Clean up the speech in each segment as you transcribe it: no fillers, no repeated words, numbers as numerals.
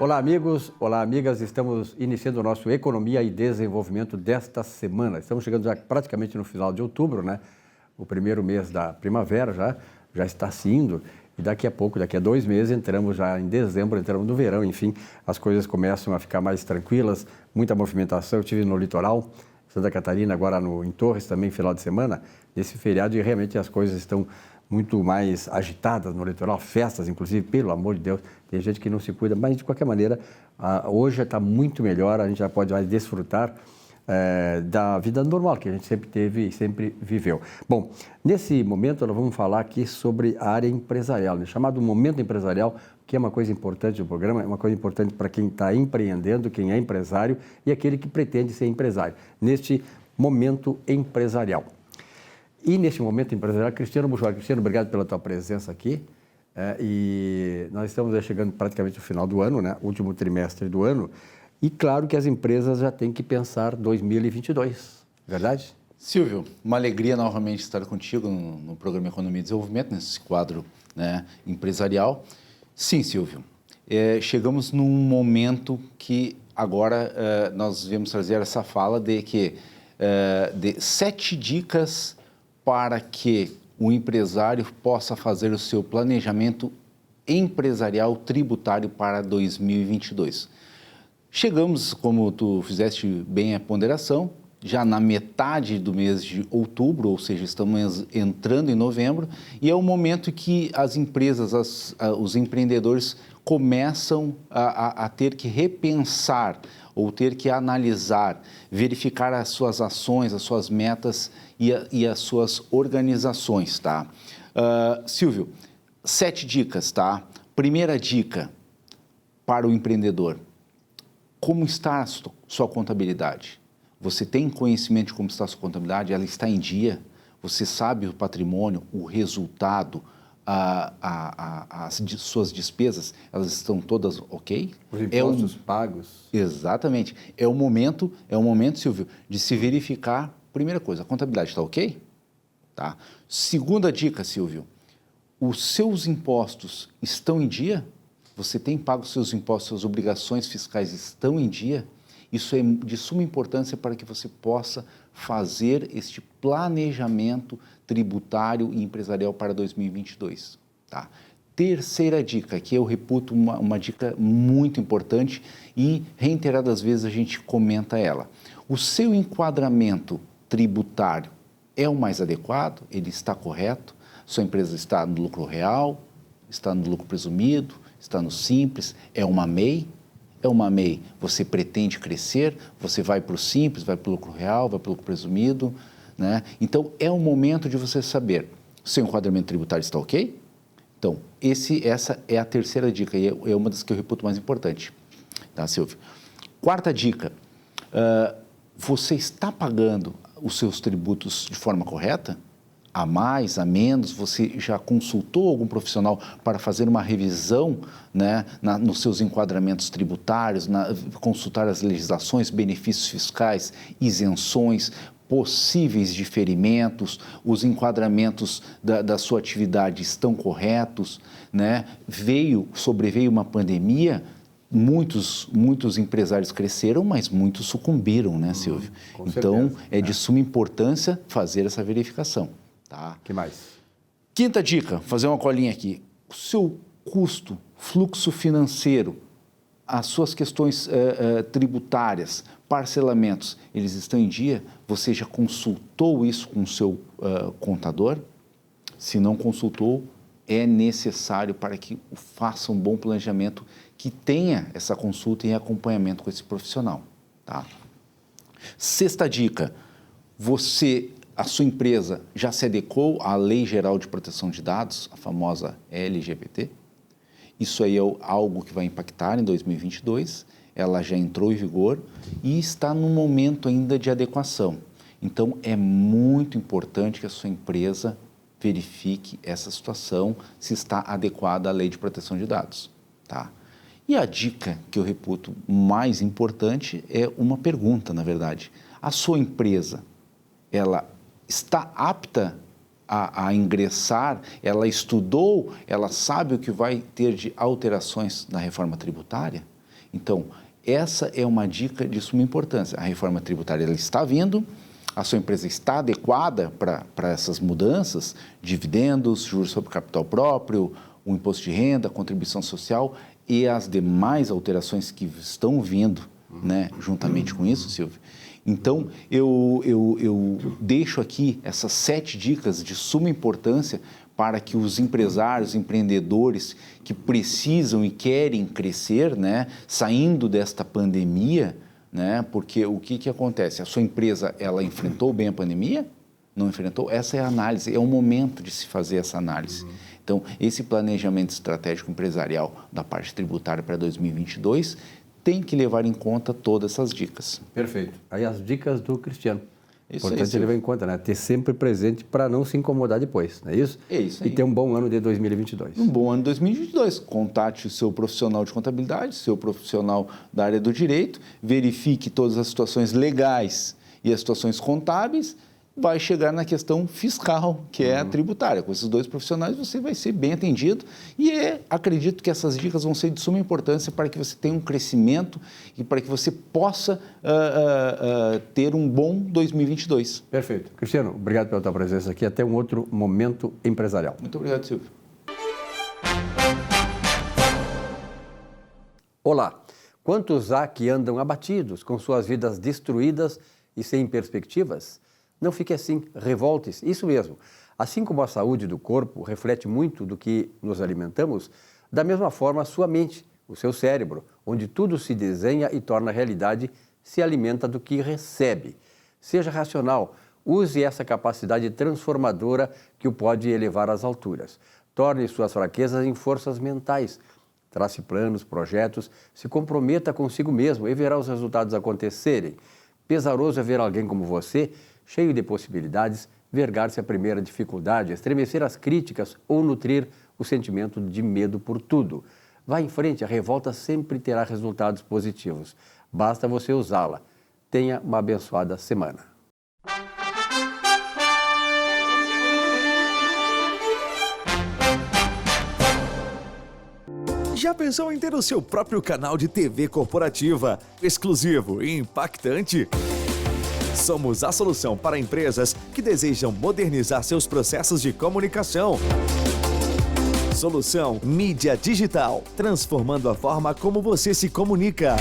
Olá, amigos. Olá, amigas. Estamos iniciando o nosso Economia e Desenvolvimento desta semana. Estamos chegando já praticamente no final de outubro, né? O primeiro mês da primavera já está se indo. E daqui a pouco, daqui a 2 meses, entramos já em dezembro, entramos no verão. Enfim, as coisas começam a ficar mais tranquilas, muita movimentação. Eu estive no litoral, Santa Catarina, agora em Torres também, final de semana, nesse feriado, e realmente as coisas estão muito mais agitadas no litoral, festas, inclusive, pelo amor de Deus, tem gente que não se cuida, mas de qualquer maneira, hoje está muito melhor, a gente já pode mais desfrutar da vida normal que a gente sempre teve e sempre viveu. Bom, nesse momento nós vamos falar aqui sobre a área empresarial, né? Chamado Momento Empresarial, que é uma coisa importante do programa, é uma coisa importante para quem está empreendendo, quem é empresário e aquele que pretende ser empresário, neste momento empresarial. E neste momento empresarial, Cristiano Bujola. Cristiano, obrigado pela tua presença aqui. E nós estamos chegando praticamente no final do ano, né? Último trimestre do ano. E claro que as empresas já têm que pensar 2022, verdade? Silvio, uma alegria novamente estar contigo no programa Economia e Desenvolvimento, nesse quadro, né, empresarial. Sim, Silvio, chegamos num momento que agora nós devemos trazer essa fala de 7 dicas para que o empresário possa fazer o seu planejamento empresarial tributário para 2022. Chegamos, como tu fizeste bem a ponderação, já na metade do mês de outubro, ou seja, estamos entrando em novembro, e é o momento que as empresas, os empreendedores começam a ter que repensar ou ter que analisar, verificar as suas ações, as suas metas e as suas organizações, tá? Silvio, 7 dicas, tá? Primeira dica para o empreendedor: como está a sua contabilidade? Você tem conhecimento de como está a sua contabilidade? Ela está em dia? Você sabe o patrimônio, o resultado, as suas despesas, elas estão todas ok? Os impostos pagos. Exatamente. É o momento, Silvio, de se verificar. Primeira coisa, a contabilidade está ok? Tá. Segunda dica, Silvio, os seus impostos estão em dia? Você tem pago os seus impostos, suas obrigações fiscais estão em dia? Isso é de suma importância para que você possa fazer este planejamento tributário e empresarial para 2022. Tá? Terceira dica, que eu reputo uma dica muito importante e reiteradas vezes a gente comenta ela. O seu enquadramento tributário é o mais adequado? Ele está correto? Sua empresa está no lucro real? Está no lucro presumido? Está no simples? É uma MEI? É uma MEI, você pretende crescer, você vai para o simples, vai para o lucro real, vai para o lucro presumido, né? Então, é o momento de você saber, seu enquadramento tributário está ok? Então, essa é a terceira dica e é uma das que eu reputo mais importante, tá, Silvio? Quarta dica, você está pagando os seus tributos de forma correta? A mais, a menos, você já consultou algum profissional para fazer uma revisão, né, nos seus enquadramentos tributários, consultar as legislações, benefícios fiscais, isenções, possíveis diferimentos, os enquadramentos da sua atividade estão corretos, né? Sobreveio uma pandemia, muitos empresários cresceram, mas muitos sucumbiram, né, Silvio? Então, é de suma importância fazer essa verificação. Tá. Que mais? Quinta dica, fazer uma colinha aqui. O seu custo, fluxo financeiro, as suas questões tributárias, parcelamentos, eles estão em dia? Você já consultou isso com o seu contador? Se não consultou, é necessário para que faça um bom planejamento, que tenha essa consulta e acompanhamento com esse profissional. Tá? Sexta dica, a sua empresa já se adequou à Lei Geral de Proteção de Dados, a famosa LGPD? Isso aí é algo que vai impactar em 2022, ela já entrou em vigor e está no momento ainda de adequação. Então, é muito importante que a sua empresa verifique essa situação, se está adequada à Lei de Proteção de Dados. Tá? E a dica que eu reputo mais importante é uma pergunta, na verdade. A sua empresa, ela está apta a ingressar, ela estudou, ela sabe o que vai ter de alterações na reforma tributária? Então, essa é uma dica de suma importância. A reforma tributária ela está vindo, a sua empresa está adequada para essas mudanças, dividendos, juros sobre capital próprio, o imposto de renda, a contribuição social e as demais alterações que estão vindo, né, juntamente com isso, Silvio. Então, eu deixo aqui essas 7 dicas de suma importância para que os empresários, empreendedores que precisam e querem crescer, né, saindo desta pandemia, né, porque o que acontece? A sua empresa, ela enfrentou bem a pandemia? Não enfrentou? Essa é a análise, é o momento de se fazer essa análise. Então, esse planejamento estratégico empresarial da parte tributária para 2022 tem que levar em conta todas essas dicas. Perfeito. Aí as dicas do Cristiano. Isso Importante aí, levar em conta, né? Ter sempre presente para não se incomodar depois, não é isso? É isso aí. E ter um bom ano de 2022. Um bom ano de 2022. Contate o seu profissional de contabilidade, seu profissional da área do direito, verifique todas as situações legais e as situações contábeis, vai chegar na questão fiscal, que é a tributária. Com esses 2 profissionais você vai ser bem atendido e acredito que essas dicas vão ser de suma importância para que você tenha um crescimento e para que você possa ter um bom 2022. Perfeito. Cristiano, obrigado pela tua presença aqui. Até um outro momento empresarial. Muito obrigado, Silvio. Olá. Quantos há que andam abatidos, com suas vidas destruídas e sem perspectivas? Não fique assim, revolte-se, isso mesmo. Assim como a saúde do corpo reflete muito do que nos alimentamos, da mesma forma a sua mente, o seu cérebro, onde tudo se desenha e torna realidade, se alimenta do que recebe. Seja racional, use essa capacidade transformadora que o pode elevar às alturas. Torne suas fraquezas em forças mentais. Trace planos, projetos, se comprometa consigo mesmo e verá os resultados acontecerem. Pesaroso é ver alguém como você, cheio de possibilidades, vergar-se a primeira dificuldade, estremecer as críticas ou nutrir o sentimento de medo por tudo. Vá em frente, a revolta sempre terá resultados positivos. Basta você usá-la. Tenha uma abençoada semana. Já pensou em ter o seu próprio canal de TV corporativa, exclusivo e impactante? Somos a solução para empresas que desejam modernizar seus processos de comunicação. Solução Mídia Digital, transformando a forma como você se comunica.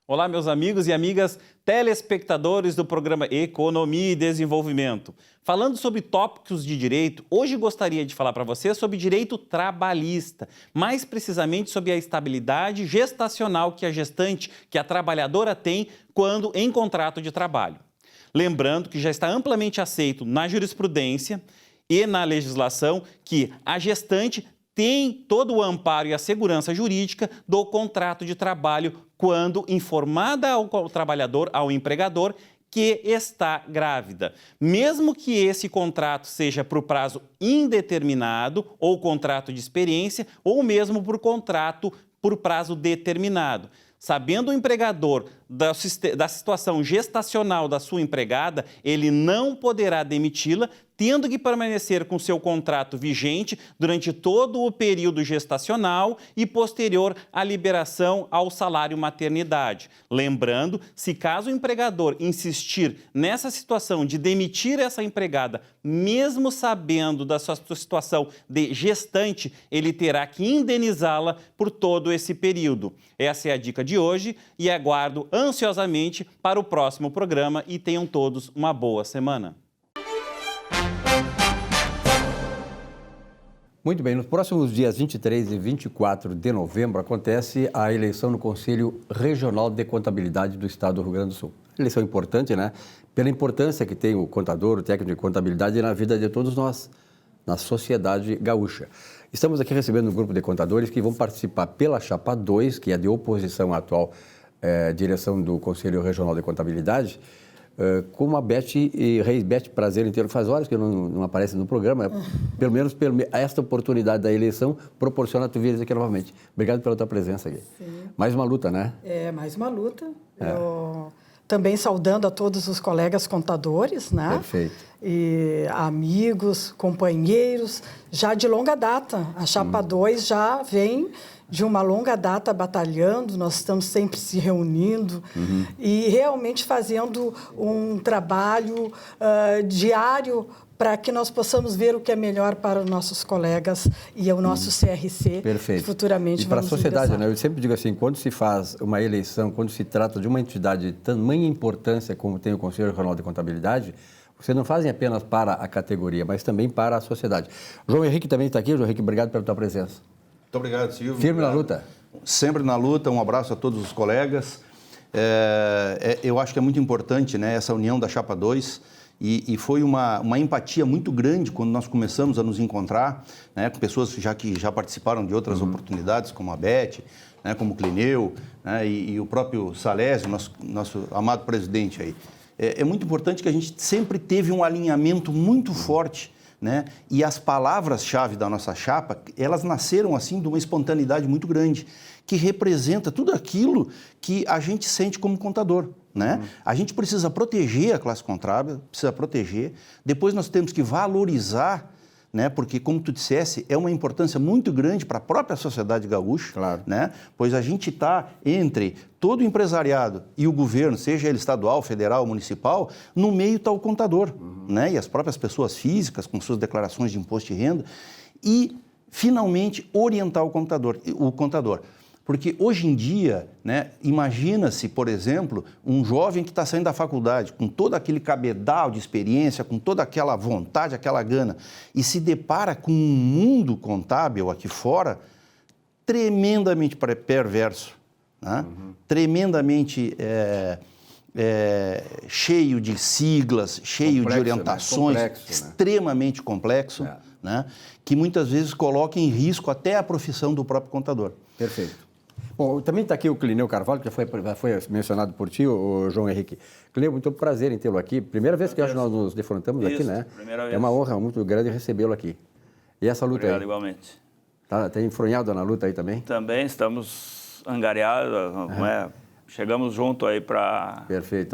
Olá, meus amigos e amigas telespectadores do programa Economia e Desenvolvimento. Falando sobre tópicos de direito, hoje gostaria de falar para você sobre direito trabalhista, mais precisamente sobre a estabilidade gestacional que a gestante, que a trabalhadora tem quando em contrato de trabalho. Lembrando que já está amplamente aceito na jurisprudência e na legislação que a gestante tem todo o amparo e a segurança jurídica do contrato de trabalho quando informada ao trabalhador, ao empregador, que está grávida. Mesmo que esse contrato seja por prazo indeterminado, ou contrato de experiência, ou mesmo por contrato por prazo determinado. Sabendo o empregador da situação gestacional da sua empregada, ele não poderá demiti-la, tendo que permanecer com seu contrato vigente durante todo o período gestacional e posterior à liberação ao salário maternidade. Lembrando, se caso o empregador insistir nessa situação de demitir essa empregada, mesmo sabendo da sua situação de gestante, ele terá que indenizá-la por todo esse período. Essa é a dica de hoje e aguardo ansiosamente para o próximo programa e tenham todos uma boa semana. Muito bem, nos próximos dias 23 e 24 de novembro acontece a eleição no Conselho Regional de Contabilidade do Estado do Rio Grande do Sul. Eleição importante, né? Pela importância que tem o contador, o técnico de contabilidade na vida de todos nós, na sociedade gaúcha. Estamos aqui recebendo um grupo de contadores que vão participar pela Chapa 2, que é de oposição à atual direção do Conselho Regional de Contabilidade, como a Beth Reis. Beth, prazer inteiro. Faz horas que eu não aparece no programa. Pelo menos esta oportunidade da eleição proporciona tu vires aqui novamente. Obrigado pela tua presença aqui. Sim. Mais uma luta, né? É, mais uma luta. também saudando a todos os colegas contadores, né? Perfeito. E amigos, companheiros, já de longa data. A Chapa 2 já vem de uma longa data batalhando, nós estamos sempre se reunindo e realmente fazendo um trabalho diário para que nós possamos ver o que é melhor para os nossos colegas e o nosso CRC. Perfeito. Futuramente. E para a vamos sociedade, ingressar. né? Eu sempre digo assim, quando se faz uma eleição, quando se trata de uma entidade de tamanha importância como tem o Conselho Regional de Contabilidade, vocês não fazem apenas para a categoria, mas também para a sociedade. O João Henrique também está aqui. João Henrique, obrigado pela tua presença. Muito obrigado, Silvio. Firme na luta. Sempre na luta. Um abraço a todos os colegas. Eu acho que é muito importante, né, essa união da Chapa 2 e foi uma empatia muito grande quando nós começamos a nos encontrar, né, com pessoas que já participaram de outras oportunidades, como a Beth, né, como o Clineu, né, e o próprio Salésio, nosso amado presidente aí. É muito importante que a gente sempre teve um alinhamento muito forte, né? E as palavras-chave da nossa chapa, elas nasceram assim de uma espontaneidade muito grande, que representa tudo aquilo que a gente sente como contador, né? A gente precisa proteger a classe contábil, precisa proteger, depois nós temos que valorizar, né? Porque, como tu dissesse, é uma importância muito grande para a própria sociedade gaúcha, Claro. né? Pois a gente está entre todo o empresariado e o governo, seja ele estadual, federal, municipal, no meio está o contador, né? E as próprias pessoas físicas com suas declarações de imposto de renda e, finalmente, orientar o contador. Porque hoje em dia, né, imagina-se, por exemplo, um jovem que está saindo da faculdade com todo aquele cabedal de experiência, com toda aquela vontade, aquela gana, e se depara com um mundo contábil aqui fora tremendamente perverso, né? Tremendamente cheio de siglas, cheio Complexo, de orientações, né? Complexo, né? Extremamente complexo, né? Que muitas vezes coloca em risco até a profissão do próprio contador. Perfeito. Bom, também está aqui o Clineu Carvalho, que já foi mencionado por ti, o João Henrique. Clineu, muito prazer em tê-lo aqui. Primeira vez que nós nos defrontamos aqui, né? Primeira vez. É uma honra muito grande recebê-lo aqui. E essa luta Obrigado, aí? igualmente. Tá enfronhado na luta aí também? Também estamos angariados, né? Chegamos junto aí para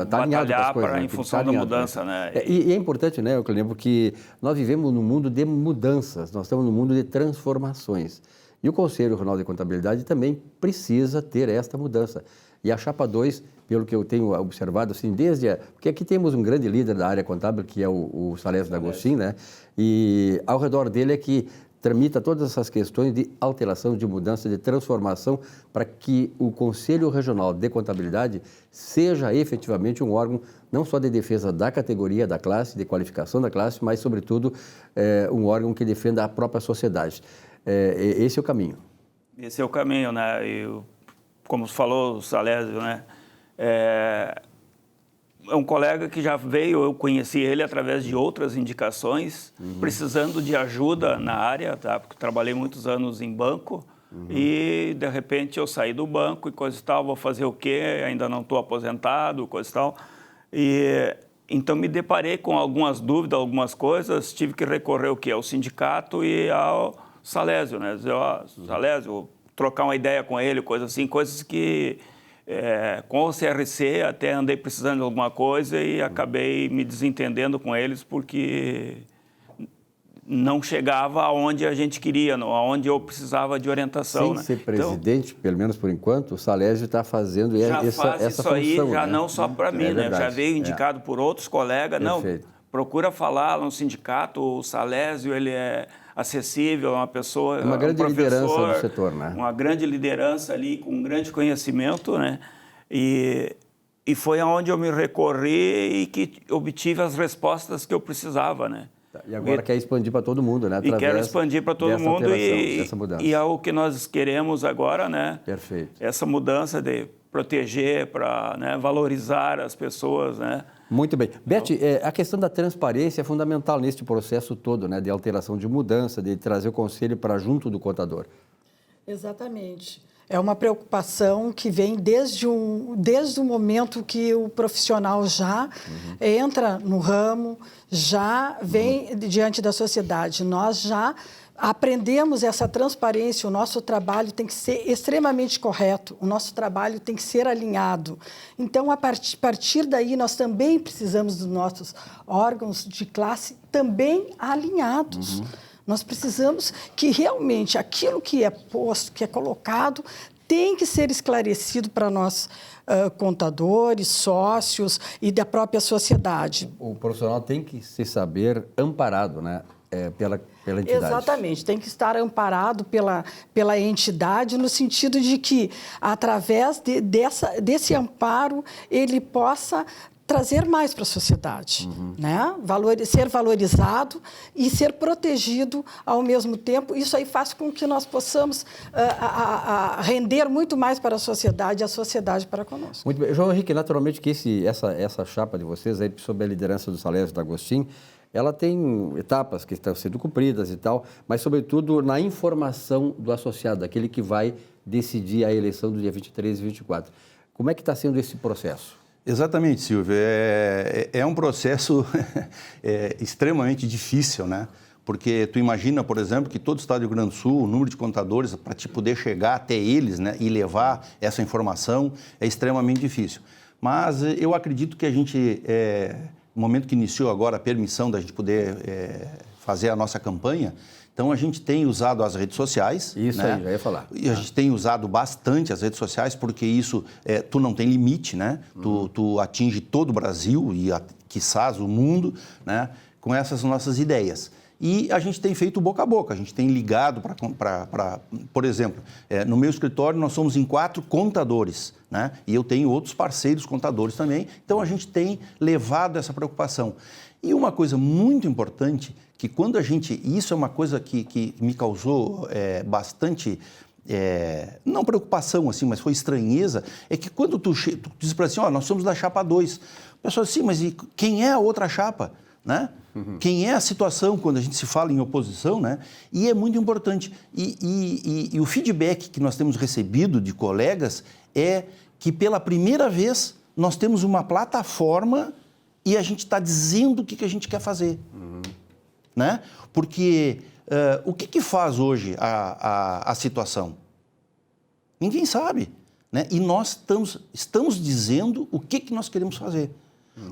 batalhar coisas, em função da mudança, né? E é importante, né, Clineu, porque nós vivemos num mundo de mudanças, nós estamos num mundo de transformações. E o Conselho Regional de Contabilidade também precisa ter esta mudança. E a Chapa 2, pelo que eu tenho observado, assim, porque aqui temos um grande líder da área contábil, que é o Salésio D'Agostin, né? E ao redor dele é que tramita todas essas questões de alteração, de mudança, de transformação, para que o Conselho Regional de Contabilidade seja efetivamente um órgão não só de defesa da categoria, da classe, de qualificação da classe, mas, sobretudo, um órgão que defenda a própria sociedade. Esse é o caminho. Esse é o caminho, né? E, como falou o Salésio, né? É um colega que já veio, eu conheci ele através de outras indicações, precisando de ajuda na área, tá? Porque trabalhei muitos anos em banco e, de repente, eu saí do banco e coisa e tal, vou fazer o quê? Ainda não estou aposentado, coisa e tal. E então me deparei com algumas dúvidas, algumas coisas, tive que recorrer o quê? Ao sindicato e ao Salésio, né? Dizer, ó, Salésio, trocar uma ideia com ele, coisas assim, coisas que com o CRC até andei precisando de alguma coisa e acabei me desentendendo com eles porque não chegava aonde a gente queria, aonde eu precisava de orientação. Sem ser presidente, então, pelo menos por enquanto, o Salésio está fazendo essa isso função. Aí, já né? não só para mim, né? Já veio indicado por outros colegas. Perfeito. Não, procura falar no sindicato, o Salésio, ele é acessível, é uma pessoa... Uma grande liderança do setor, né? Uma grande liderança ali, com um grande conhecimento, né? E foi aonde eu me recorri e que obtive as respostas que eu precisava, né? E agora quer expandir para todo mundo, né? E quero expandir para todo mundo e é o que nós queremos agora, né? Perfeito. Essa mudança de proteger, para, né, valorizar as pessoas, né? Muito bem. Beth, a questão da transparência é fundamental neste processo todo, né? De alteração, de mudança, de trazer o conselho para junto do contador. Exatamente. É uma preocupação que vem desde o momento que o profissional já entra no ramo, já vem diante da sociedade. Nós já aprendemos essa transparência, o nosso trabalho tem que ser extremamente correto, o nosso trabalho tem que ser alinhado. Então, a partir daí, nós também precisamos dos nossos órgãos de classe também alinhados. Nós precisamos que realmente aquilo que é posto, que é colocado, tem que ser esclarecido para nós, contadores, sócios e da própria sociedade. O profissional tem que se saber amparado, né, pela entidade. Exatamente, tem que estar amparado pela entidade no sentido de que, através desse amparo, ele possa trazer mais para a sociedade, né? Ser valorizado e ser protegido ao mesmo tempo. Isso aí faz com que nós possamos render muito mais para a sociedade e a sociedade para conosco. Muito bem. João Henrique, naturalmente que essa chapa de vocês, aí, sob a liderança do Salésio D'Agostin, ela tem etapas que estão sendo cumpridas e tal, mas, sobretudo, na informação do associado, aquele que vai decidir a eleição do dia 23 e 24. Como é que está sendo esse processo? Exatamente, Silvio. É um processo extremamente difícil, né? Porque tu imagina, por exemplo, que todo o estado do Rio Grande do Sul, o número de contadores para te poder chegar até eles, né, e levar essa informação é extremamente difícil. Mas eu acredito que a gente, no momento que iniciou agora a permissão da gente poder fazer a nossa campanha, então a gente tem usado as redes sociais. Isso, né? aí, já ia falar. E a gente tem usado bastante as redes sociais, porque isso, tu não tem limite, né? Tu atinge todo o Brasil e, quiçás, o mundo, né? Com essas nossas ideias. E a gente tem feito boca a boca, a gente tem ligado para por exemplo, no meu escritório nós somos em 4 contadores, né? E eu tenho outros parceiros contadores também, então a gente tem levado essa preocupação. E uma coisa muito importante, que quando a gente... Isso é uma coisa que me causou bastante... não preocupação, assim, mas foi estranheza, é que quando tu diz para assim, nós somos da chapa 2, o pessoal diz, sim, mas e quem é a outra chapa, né? Quem é a situação quando a gente se fala em oposição, né? E é muito importante. E o feedback que nós temos recebido de colegas é que pela primeira vez nós temos uma plataforma e a gente está dizendo o que a gente quer fazer, né? Porque o que faz hoje a situação? Ninguém sabe, né? E nós estamos dizendo o que nós queremos fazer.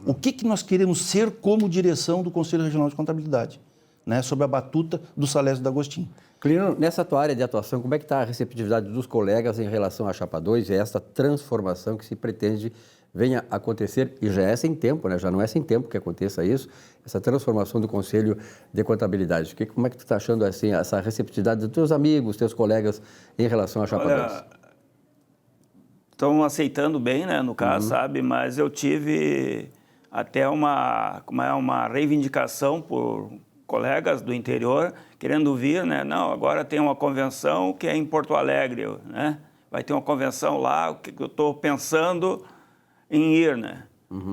O que nós queremos ser como direção do Conselho Regional de Contabilidade, né? Sob a batuta do Salésio D'Agostin. Clino, nessa tua área de atuação, como é que está a receptividade dos colegas em relação à Chapa 2 e a essa transformação que se pretende venha acontecer, e já é sem tempo, né? Já não é sem tempo que aconteça isso, essa transformação do Conselho de Contabilidade. Como é que tu está achando assim, essa receptividade dos teus amigos, teus colegas em relação à Chapa 2? Estão aceitando bem, né, no caso, sabe? Mas eu tive até uma reivindicação por colegas do interior querendo vir, né? Não, agora tem uma convenção que é em Porto Alegre, né? Vai ter uma convenção lá, o que eu estou pensando em ir, né?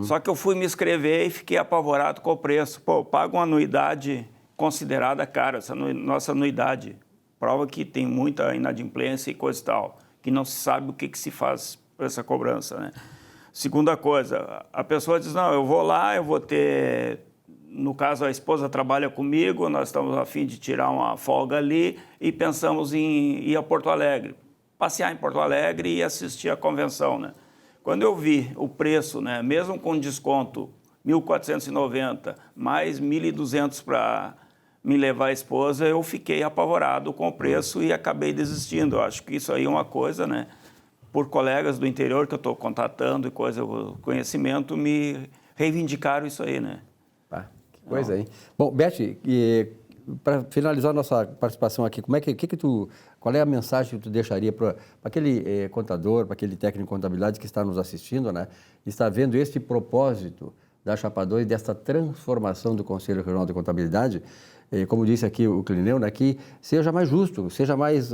Só que eu fui me inscrever e fiquei apavorado com o preço. Pô, eu pago uma anuidade considerada cara, essa nossa anuidade. Prova que tem muita inadimplência e coisa e tal, que não se sabe o que se faz por essa cobrança, né? Segunda coisa, a pessoa diz, não, eu vou lá, eu vou ter... No caso, a esposa trabalha comigo, nós estamos a fim de tirar uma folga ali e pensamos em ir a Porto Alegre, passear em Porto Alegre e assistir a convenção, né? Quando eu vi o preço, né, mesmo com desconto, 1.490, mais 1.200 para me levar a esposa, eu fiquei apavorado com o preço e acabei desistindo. Eu acho que isso aí é uma coisa, né? Por colegas do interior que eu estou contatando e coisa, o conhecimento, me reivindicaram isso aí, né? Que coisa aí. Bom, Beth, para finalizar a nossa participação aqui, qual é a mensagem que tu deixaria para aquele contador, para aquele técnico de contabilidade que está nos assistindo, né? Está vendo este propósito da Chapa 2, desta transformação do Conselho Regional de Contabilidade, como disse aqui o Clineu, né, que seja mais justo, seja mais,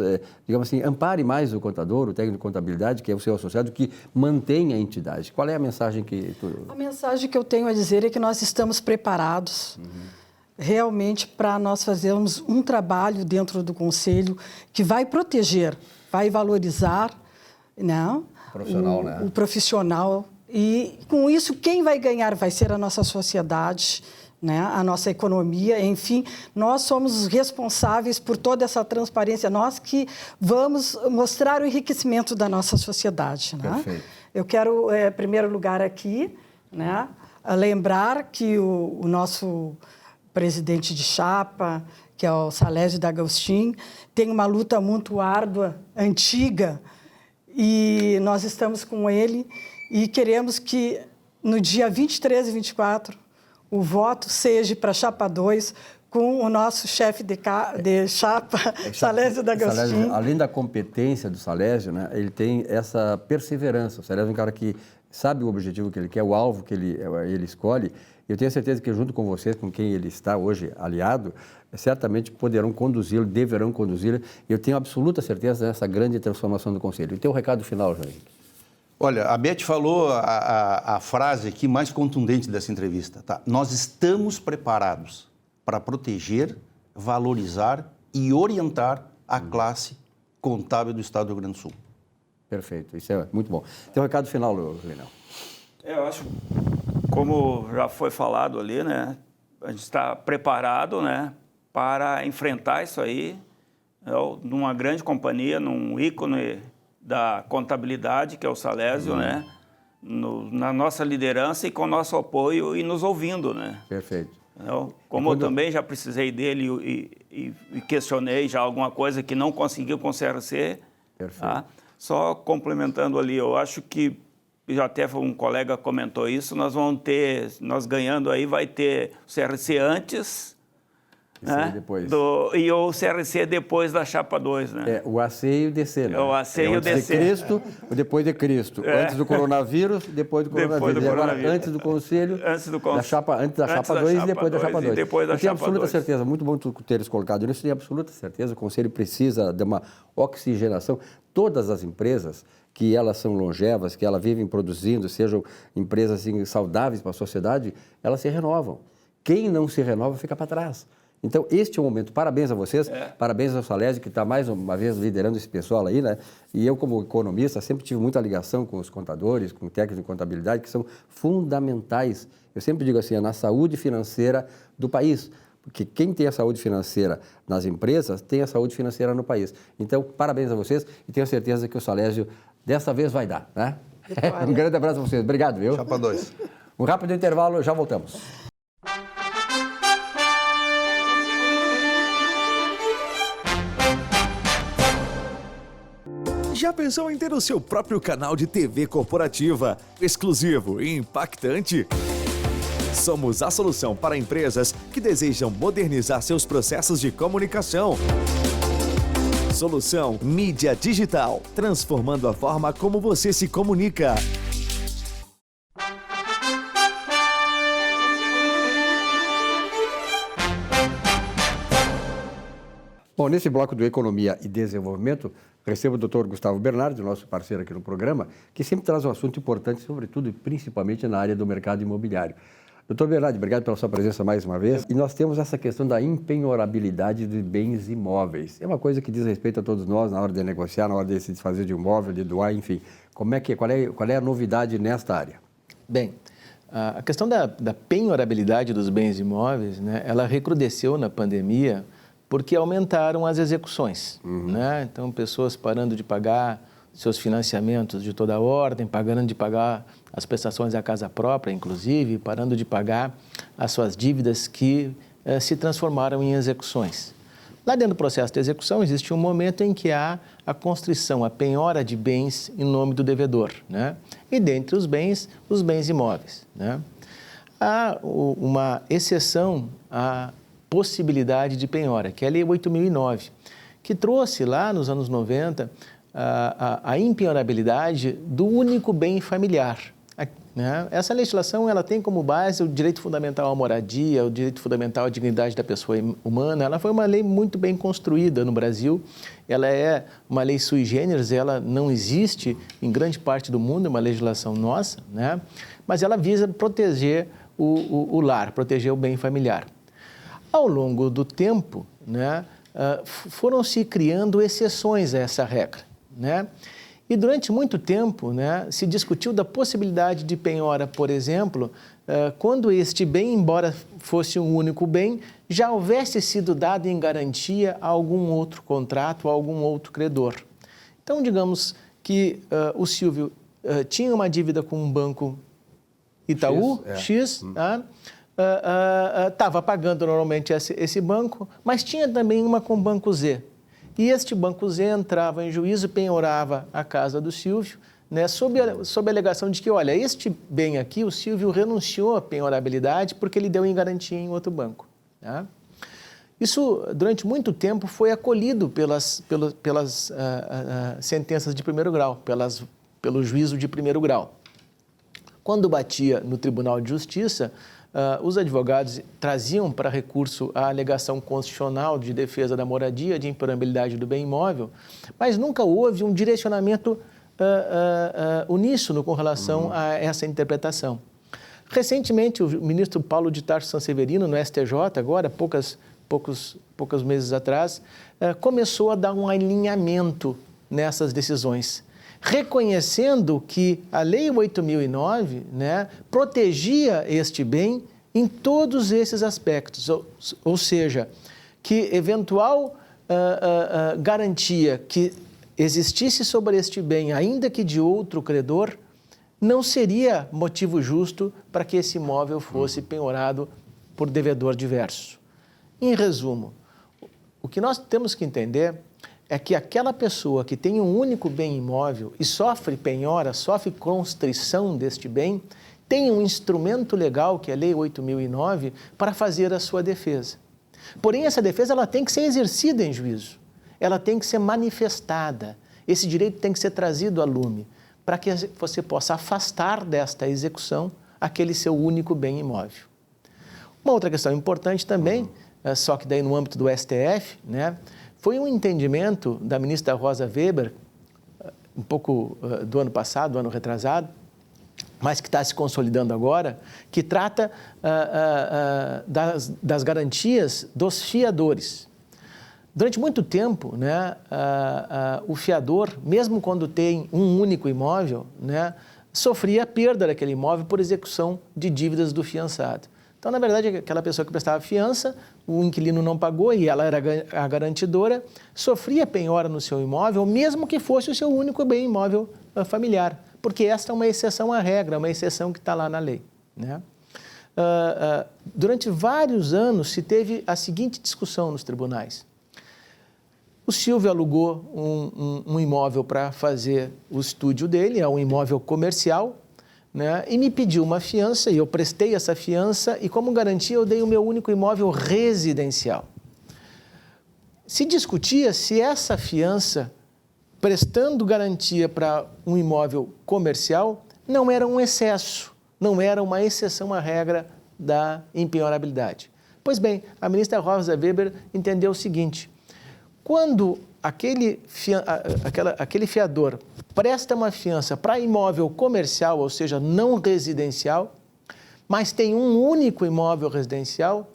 digamos assim, ampare mais o contador, o técnico de contabilidade, que é o seu associado, que mantenha a entidade. Qual é a mensagem que tu... A mensagem que eu tenho a dizer é que nós estamos preparados realmente para nós fazermos um trabalho dentro do Conselho que vai proteger vai valorizar, né, o profissional. E, com isso, quem vai ganhar vai ser a nossa sociedade, né, a nossa economia, enfim, nós somos os responsáveis por toda essa transparência, nós que vamos mostrar o enriquecimento da nossa sociedade. Né? Perfeito. Eu quero, em primeiro lugar aqui, né, lembrar que o nosso presidente de chapa, que é o Salésio D'Agostin, tem uma luta muito árdua, antiga, e nós estamos com ele e queremos que no dia 23 e 24 o voto seja para chapa 2 com o nosso chefe de chapa, Salésio D'Agostin. Além da competência do Salésio, né, ele tem essa perseverança. O Salésio é um cara que sabe o objetivo que ele quer, o alvo que ele escolhe. Eu tenho certeza que junto com vocês, com quem ele está hoje aliado, certamente poderão conduzi-lo, deverão conduzi-lo. E eu tenho absoluta certeza dessa grande transformação do Conselho. E tem um recado final, João Henrique. Olha, a Beth falou a frase aqui mais contundente dessa entrevista. Tá? Nós estamos preparados para proteger, valorizar e orientar a classe contábil do Estado do Rio Grande do Sul. Perfeito, isso é muito bom. Tem um recado final, Leonel. Eu acho, como já foi falado ali, né, a gente está preparado, né, para enfrentar isso aí, numa grande companhia, num ícone da contabilidade, que é o Salésio, né, na nossa liderança e com o nosso apoio e nos ouvindo, né. Perfeito. Como eu também já precisei dele e questionei já alguma coisa que não conseguiu com o CRC. Perfeito. Tá? Só complementando ali, eu acho que, já até um colega comentou isso, nós ganhando aí, vai ter o CRC antes, né? Depois. E o CRC depois da chapa 2, né? É, o AC e o DC, né? O AC e o DC. Antes de Cristo, ou depois de Cristo. Antes do coronavírus, depois do coronavírus. E agora, antes do Conselho, antes da chapa 2 e depois da chapa 2. Eu tenho absoluta certeza, muito bom tu teres colocado nisso, tenho absoluta certeza, o Conselho precisa de uma oxigenação. Todas as empresas que elas são longevas, que elas vivem produzindo, sejam empresas assim, saudáveis para a sociedade, elas se renovam. Quem não se renova fica para trás. Então, este é o momento. Parabéns a vocês, parabéns ao Salésio, que está mais uma vez liderando esse pessoal aí, né? E eu, como economista, sempre tive muita ligação com os contadores, com técnicos de contabilidade, que são fundamentais. Eu sempre digo assim, é na saúde financeira do país. Porque quem tem a saúde financeira nas empresas, tem a saúde financeira no país. Então, parabéns a vocês e tenho certeza que o Salésio, dessa vez, vai dar, né? Um grande abraço a vocês. Obrigado, viu? Chapa 2. Um rápido intervalo, já voltamos. Já pensou em ter o seu próprio canal de TV corporativa, exclusivo e impactante? Somos a solução para empresas que desejam modernizar seus processos de comunicação. Solução Mídia Digital, transformando a forma como você se comunica. Bom, nesse bloco do Economia e Desenvolvimento, recebo o Dr. Gustavo Bernardi, nosso parceiro aqui no programa, que sempre traz um assunto importante, sobretudo e principalmente na área do mercado imobiliário. Doutor Bernardi, obrigado pela sua presença mais uma vez. E nós temos essa questão da empenhorabilidade de bens imóveis. É uma coisa que diz respeito a todos nós na hora de negociar, na hora de se desfazer de um imóvel, de doar, enfim. Qual é a novidade nesta área? Bem, a questão da penhorabilidade dos bens imóveis, né, ela recrudesceu na pandemia porque aumentaram as execuções. Né? Então, pessoas parando de pagar seus financiamentos de toda a ordem, parando de pagar as prestações da casa própria, inclusive, parando de pagar as suas dívidas que se transformaram em execuções. Lá dentro do processo de execução, existe um momento em que há a constrição, a penhora de bens em nome do devedor, né? E dentre os bens imóveis, né? Há uma exceção à possibilidade de penhora, que é a Lei 8.009, que trouxe lá nos anos 90 a impenhorabilidade do único bem familiar. Né? Essa legislação ela tem como base o direito fundamental à moradia, o direito fundamental à dignidade da pessoa humana. Ela foi uma lei muito bem construída no Brasil. Ela é uma lei sui generis, ela não existe em grande parte do mundo, é uma legislação nossa, né? Mas ela visa proteger o lar, proteger o bem familiar. Ao longo do tempo, né, foram se criando exceções a essa regra. né? E durante muito tempo, né, se discutiu da possibilidade de penhora, por exemplo, quando este bem, embora fosse um único bem, já houvesse sido dado em garantia a algum outro contrato, a algum outro credor. Então, digamos que o Silvio tinha uma dívida com um banco Itaú, X, estava pagando normalmente esse banco, mas tinha também uma com o banco Z. E este banco Z entrava em juízo, penhorava a casa do Silvio, né, sob a alegação de que, olha, este bem aqui, o Silvio renunciou à penhorabilidade porque ele deu em garantia em outro banco. Tá? Isso, durante muito tempo, foi acolhido pelas sentenças de primeiro grau, pelo juízo de primeiro grau. Quando batia no Tribunal de Justiça, os advogados traziam para recurso a alegação constitucional de defesa da moradia, de impenhorabilidade do bem imóvel, mas nunca houve um direcionamento uníssono com relação a essa interpretação. Recentemente, o ministro Paulo de Tarso Sanseverino, no STJ, agora, poucos meses atrás, começou a dar um alinhamento nessas decisões, reconhecendo que a Lei 8.009, né, protegia este bem em todos esses aspectos, ou seja, que eventual garantia que existisse sobre este bem, ainda que de outro credor, não seria motivo justo para que esse imóvel fosse penhorado por devedor diverso. Em resumo, o que nós temos que entender é que aquela pessoa que tem um único bem imóvel e sofre penhora, sofre constrição deste bem, tem um instrumento legal, que é a Lei 8.009, para fazer a sua defesa. Porém, essa defesa ela tem que ser exercida em juízo, ela tem que ser manifestada, esse direito tem que ser trazido a lume, para que você possa afastar desta execução aquele seu único bem imóvel. Uma outra questão importante também, só que daí no âmbito do STF, né, foi um entendimento da ministra Rosa Weber, um pouco do ano passado, do ano retrasado, mas que está se consolidando agora, que trata das garantias dos fiadores. Durante muito tempo, né, o fiador, mesmo quando tem um único imóvel, né, sofria a perda daquele imóvel por execução de dívidas do fiançado. Então, na verdade, aquela pessoa que prestava fiança, o inquilino não pagou e ela era a garantidora, sofria penhora no seu imóvel, mesmo que fosse o seu único bem imóvel familiar, porque esta é uma exceção à regra, uma exceção que está lá na lei, né? Durante vários anos se teve a seguinte discussão nos tribunais. O Silvio alugou um imóvel para fazer o estúdio dele, é um imóvel comercial, né, e me pediu uma fiança, e eu prestei essa fiança, e como garantia eu dei o meu único imóvel residencial. Se discutia se essa fiança, prestando garantia para um imóvel comercial, não era um excesso, não era uma exceção à regra da impenhorabilidade. Pois bem, a ministra Rosa Weber entendeu o seguinte: quando aquele fiador presta uma fiança para imóvel comercial, ou seja, não residencial, mas tem um único imóvel residencial,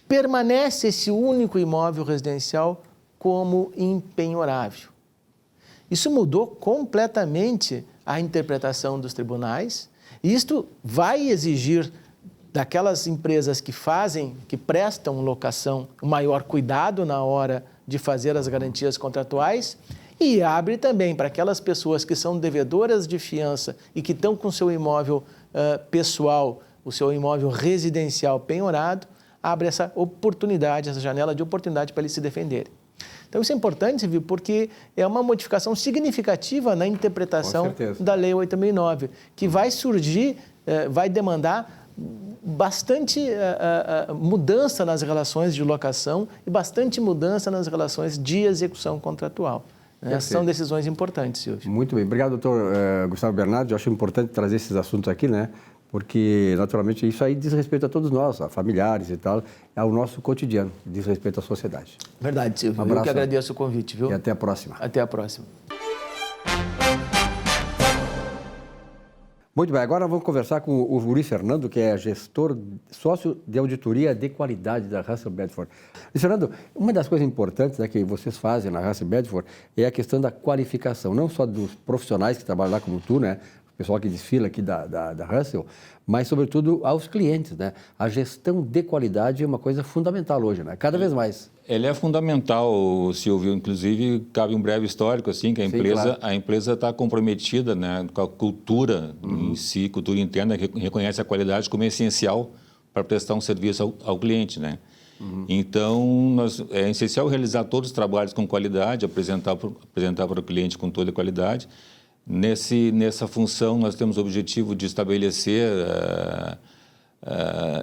permanece esse único imóvel residencial como impenhorável. Isso mudou completamente a interpretação dos tribunais, e isto vai exigir daquelas empresas que prestam locação, um maior cuidado na hora de fazer as garantias contratuais, e abre também para aquelas pessoas que são devedoras de fiança e que estão com o seu imóvel pessoal, o seu imóvel residencial penhorado, abre essa oportunidade, essa janela de oportunidade para eles se defenderem. Então, isso é importante, viu, porque é uma modificação significativa na interpretação da Lei 8.009, que vai surgir, vai demandar bastante mudança nas relações de locação e bastante mudança nas relações de execução contratual. São decisões importantes, Silvio. Muito bem. Obrigado, doutor Gustavo Bernardi. Eu acho importante trazer esses assuntos aqui, né? Porque, naturalmente, isso aí diz respeito a todos nós, a familiares e tal, é o nosso cotidiano, diz respeito à sociedade. Verdade, Silvio. Eu que agradeço o convite, viu? E até a próxima. Até a próxima. Muito bem, agora vamos conversar com o Luiz Fernando, que é gestor, sócio de auditoria de qualidade da Russell Bedford. Luiz Fernando, uma das coisas importantes, né, que vocês fazem na Russell Bedford é a questão da qualificação, não só dos profissionais que trabalham lá como tu, né, o pessoal que desfila aqui da Russell, mas, sobretudo, aos clientes, né? A gestão de qualidade é uma coisa fundamental hoje, né? Cada vez mais. Ele é fundamental, Silvio. Inclusive, cabe um breve histórico, assim, que a empresa está comprometida, né, com a cultura em si, cultura interna, que reconhece a qualidade como essencial para prestar um serviço ao cliente, né? Então, é essencial realizar todos os trabalhos com qualidade, apresentar para o cliente com toda a qualidade. Nessa função, nós temos o objetivo de estabelecer,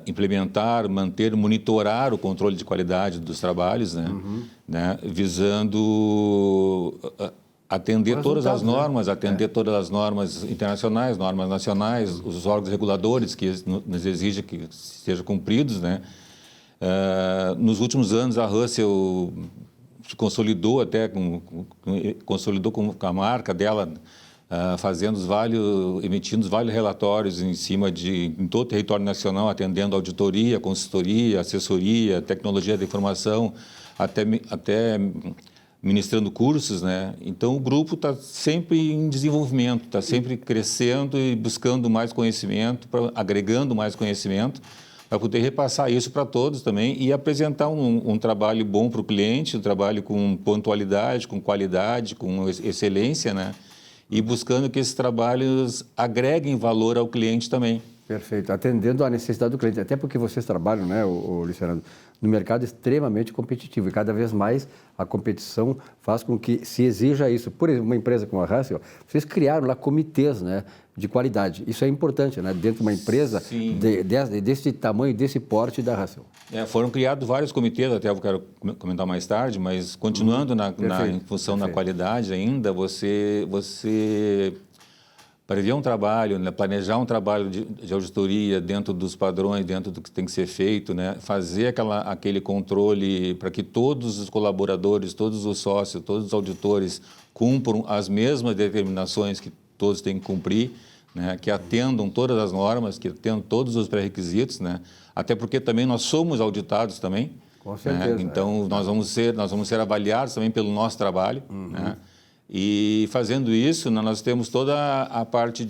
implementar, manter, monitorar o controle de qualidade dos trabalhos, né, visando atender todas as normas, todas as normas internacionais, normas nacionais, os órgãos reguladores que nos exigem que sejam cumpridos, né. Nos últimos anos, a Russell se consolidou com a marca dela, emitindo vários relatórios em todo o território nacional, atendendo auditoria, consultoria, assessoria, tecnologia da informação, até ministrando cursos, né? Então, o grupo está sempre em desenvolvimento, está sempre crescendo e buscando mais conhecimento, agregando mais conhecimento, para poder repassar isso para todos também e apresentar um trabalho bom para o cliente, um trabalho com pontualidade, com qualidade, com excelência, né? E buscando que esses trabalhos agreguem valor ao cliente também. Perfeito, atendendo à necessidade do cliente, até porque vocês trabalham, né, Luiz Fernando, no mercado extremamente competitivo e cada vez mais a competição faz com que se exija isso. Por exemplo, uma empresa como a Russell, vocês criaram lá comitês, né, de qualidade. Isso é importante, né, dentro de uma empresa desse tamanho, desse porte da Russell. Foram criados vários comitês, até eu quero comentar mais tarde, mas continuando em função da qualidade ainda, você prever um trabalho, né, planejar um trabalho de auditoria dentro dos padrões, dentro do que tem que ser feito, né, fazer aquele controle para que todos os colaboradores, todos os sócios, todos os auditores cumpram as mesmas determinações que todos têm que cumprir, né, que atendam todas as normas, que atendam todos os pré-requisitos, né, até porque também nós somos auditados também. Com certeza. Né, então, nós vamos ser avaliados também pelo nosso trabalho, né. E fazendo isso, nós temos toda a parte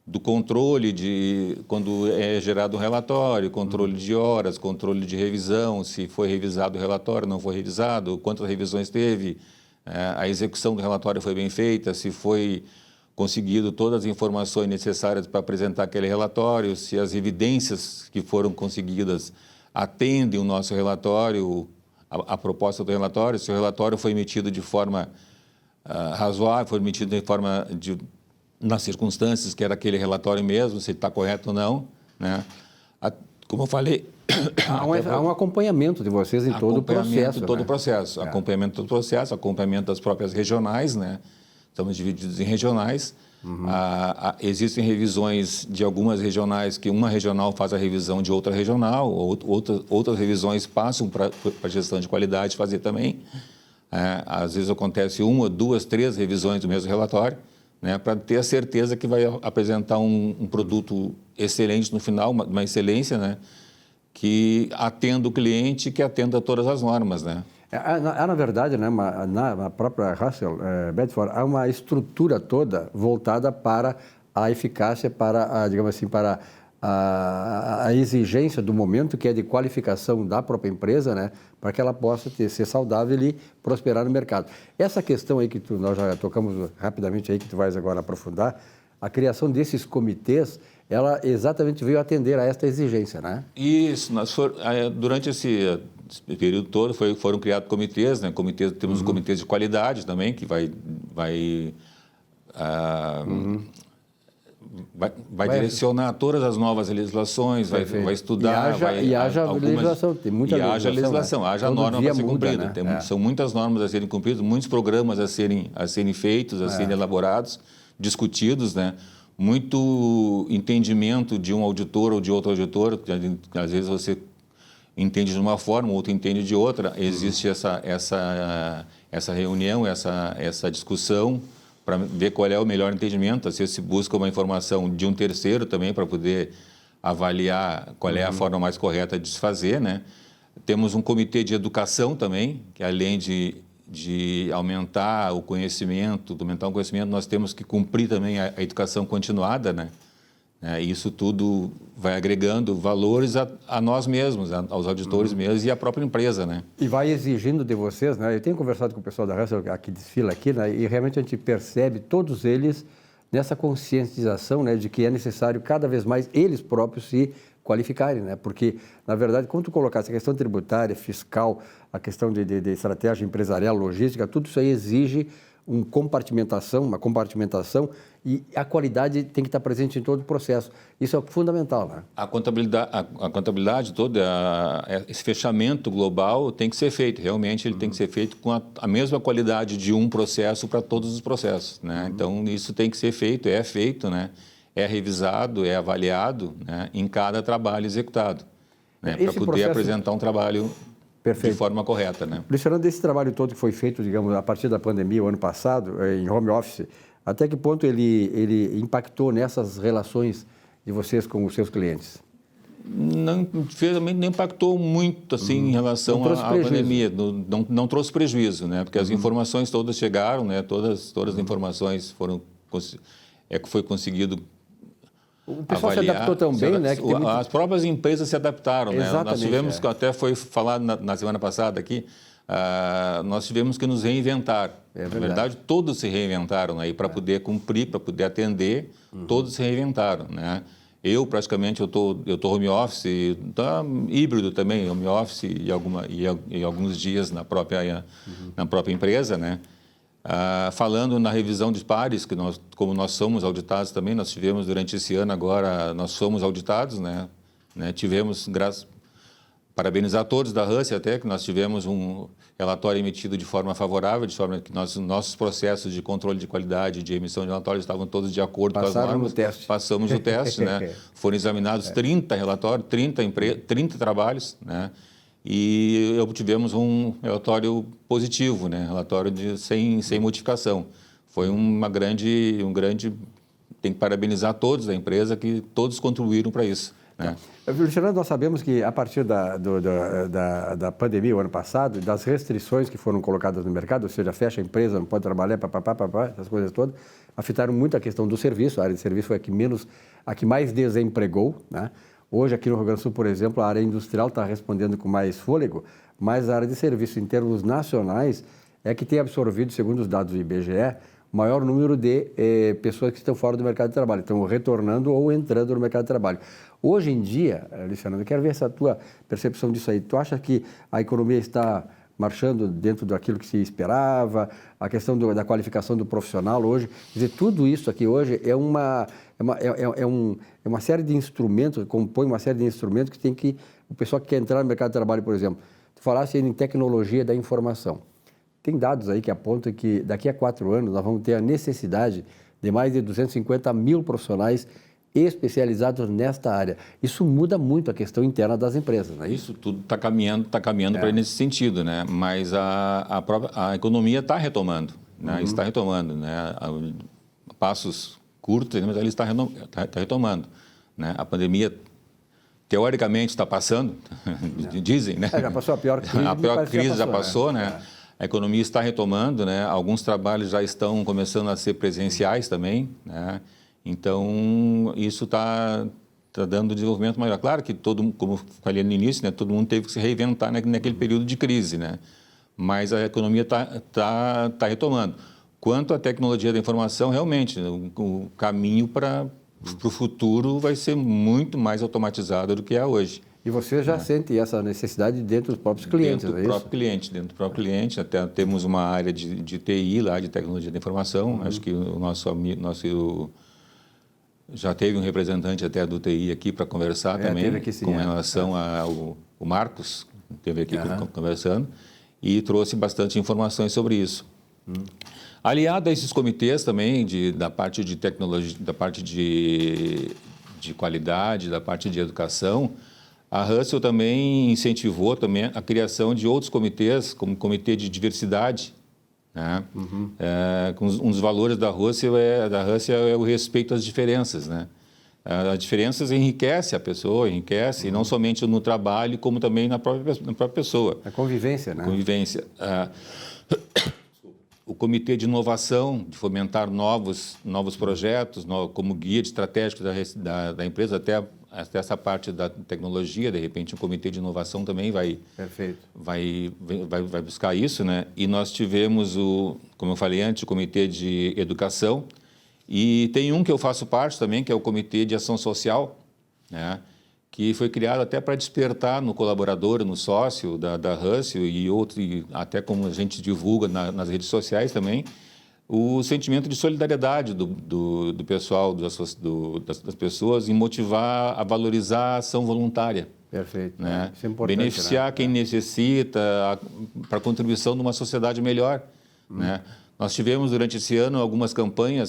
do controle de quando é gerado um relatório, controle de horas, controle de revisão, se foi revisado o relatório, não foi revisado, quantas revisões teve, a execução do relatório foi bem feita, se foi conseguido todas as informações necessárias para apresentar aquele relatório, se as evidências que foram conseguidas atendem o nosso relatório, a proposta do relatório, se o relatório foi emitido de forma razoável, foi emitido de forma nas circunstâncias que era aquele relatório mesmo, se está correto ou não, né? Como eu falei, há um acompanhamento de vocês em todo o processo. Acompanhamento do processo, acompanhamento das próprias regionais, né? Estamos divididos em regionais. Existem revisões de algumas regionais que uma regional faz a revisão de outra regional, outras revisões passam para a gestão de qualidade fazer também. Às vezes acontece 1, 2, 3 revisões do mesmo relatório, né, para ter a certeza que vai apresentar um produto excelente no final, uma excelência, né, que atenda o cliente, que atenda todas as normas, né. Na verdade, né, na própria Russell Bedford, há uma estrutura toda voltada para a eficácia, para, digamos assim, para a exigência do momento, que é de qualificação da própria empresa, né, para que ela possa ser saudável e prosperar no mercado. Essa questão aí que nós já tocamos rapidamente aí, que tu vais agora aprofundar, a criação desses comitês, ela exatamente veio atender a esta exigência, né? Isso, durante esse período todo foram criados comitês, né? Temos comitês de qualidade também, que vai direcionar todas as novas legislações, vai estudar, haja legislação, tem muita legislação, haja norma para ser cumprida, né? São muitas normas a serem cumpridas, muitos programas a serem feitos, a serem elaborados, discutidos, né? Muito entendimento de um auditor ou de outro auditor, que às vezes você entende de uma forma, o outro entende de outra, existe essa reunião, essa discussão para ver qual é o melhor entendimento. Às vezes se busca uma informação de um terceiro também para poder avaliar qual é a forma mais correta de se fazer, né? Temos um comitê de educação também, que além de aumentar o conhecimento, nós temos que cumprir também a educação continuada, né? Isso tudo vai agregando valores a nós mesmos, aos auditores mesmos e à própria empresa, né? E vai exigindo de vocês, né? Eu tenho conversado com o pessoal da Russell, que desfila aqui, né? E realmente a gente percebe todos eles nessa conscientização, né? De que é necessário cada vez mais eles próprios se qualificarem, né? Porque, na verdade, quando tu colocasse a questão tributária, fiscal, a questão de estratégia empresarial, logística, tudo isso aí exige uma compartimentação e a qualidade tem que estar presente em todo o processo. Isso é fundamental, né? A contabilidade toda, esse fechamento global tem que ser feito. Realmente ele tem que ser feito com a mesma qualidade de um processo para todos os processos, né? Então isso tem que ser feito, é feito, né? É revisado, é avaliado, né? Em cada trabalho executado, né? Para poder processo... apresentar um trabalho de forma correta, né? Luciano, desse trabalho todo que foi feito, digamos, a partir da pandemia, o ano passado, em home office, até que ponto ele impactou nessas relações de vocês com os seus clientes? Não, infelizmente, não impactou muito assim em relação à pandemia. Não trouxe prejuízo, né? Porque as informações todas chegaram, né? Todas as informações foi conseguido. O pessoal se adaptou tão bem, né? Que as próprias empresas se adaptaram, né? Exatamente, nós tivemos, que até foi falado na semana passada aqui, nós tivemos que nos reinventar. Na verdade, todos se reinventaram aí para poder cumprir, para poder atender, todos se reinventaram, né? Eu, praticamente, eu tô home office, tá híbrido também, home office e alguns dias na própria empresa, né? Falando na revisão de pares, que como nós somos auditados também, nós tivemos durante esse ano agora, nós somos auditados, né? Tivemos, parabenizar todos da Russell até, que nós tivemos um relatório emitido de forma favorável, de forma que nossos processos de controle de qualidade de emissão de relatórios estavam todos de acordo com as normas. Passamos no teste, né? Foram examinados 30 relatórios, 30 trabalhos, né? E obtivemos um relatório positivo, né? Relatório sem modificação. Foi um grande... Tem que parabenizar todos da empresa, que todos contribuíram para isso, né? Luciano, nós sabemos que a partir da pandemia, o ano passado, das restrições que foram colocadas no mercado, ou seja, fecha a empresa, não pode trabalhar, essas coisas todas, afetaram muito a questão do serviço. A área de serviço foi a que mais desempregou, né? Hoje, aqui no Rio Grande do Sul, por exemplo, a área industrial está respondendo com mais fôlego, mas a área de serviço, em termos nacionais, é que tem absorvido, segundo os dados do IBGE, o maior número de pessoas que estão fora do mercado de trabalho, estão retornando ou entrando no mercado de trabalho. Hoje em dia, Luciano, eu quero ver essa tua percepção disso aí. Tu acha que a economia está marchando dentro daquilo que se esperava, a questão da qualificação do profissional hoje? Quer dizer, tudo isso aqui hoje é uma série de instrumentos, compõe uma série de instrumentos que tem que... O pessoal que quer entrar no mercado de trabalho, por exemplo, tu falasse em tecnologia da informação. Tem dados aí que apontam que daqui a 4 anos nós vamos ter a necessidade de mais de 250 mil profissionais especializados nesta área. Isso muda muito a questão interna das empresas, não é isso? Isso tudo está caminhando para nesse sentido, né? Mas a economia está retomando, né? Está retomando, né? A passos curtos, mas ele está retomando, né? A pandemia, teoricamente, está passando, dizem, né? Já passou a pior crise. A pior crise já passou, né? A economia está retomando, né? Alguns trabalhos já estão começando a ser presenciais também, né? Então, isso está dando desenvolvimento maior. Claro que como falei no início, né? Todo mundo teve que se reinventar naquele período de crise, né? Mas a economia está retomando. Quanto à tecnologia da informação, realmente, o caminho para o futuro vai ser muito mais automatizado do que é hoje. E você já sente essa necessidade dentro dos próprios clientes, dentro do próprio cliente. Até temos uma área de TI lá, de tecnologia da informação. Acho que o nosso já teve um representante até do TI aqui para conversar também, aqui, sim, com relação ao Marcos, esteve aqui conversando, e trouxe bastante informações sobre isso. Aliado a esses comitês também, da parte de tecnologia, da parte de qualidade, da parte de educação, a Russell também incentivou também a criação de outros comitês, como o Comitê de Diversidade, né? Um dos valores da Russell é o respeito às diferenças, né? As diferenças enriquecem a pessoa, e não somente no trabalho, como também na própria pessoa. A convivência, né? Convivência. O Comitê de Inovação, de fomentar novos projetos, como guia estratégico da empresa, até essa parte da tecnologia, de repente, o Comitê de Inovação também vai buscar isso, né? E nós tivemos, como eu falei antes, o Comitê de Educação, e tem um que eu faço parte também, que é o Comitê de Ação Social, né? Que foi criado até para despertar no colaborador, no sócio da Russell e até como a gente divulga nas redes sociais também, o sentimento de solidariedade do pessoal, das pessoas, em motivar a valorizar a ação voluntária. Perfeito. Né? Isso é importante, beneficiar, né? quem necessita para a contribuição de uma sociedade melhor. Né? Nós tivemos durante esse ano algumas campanha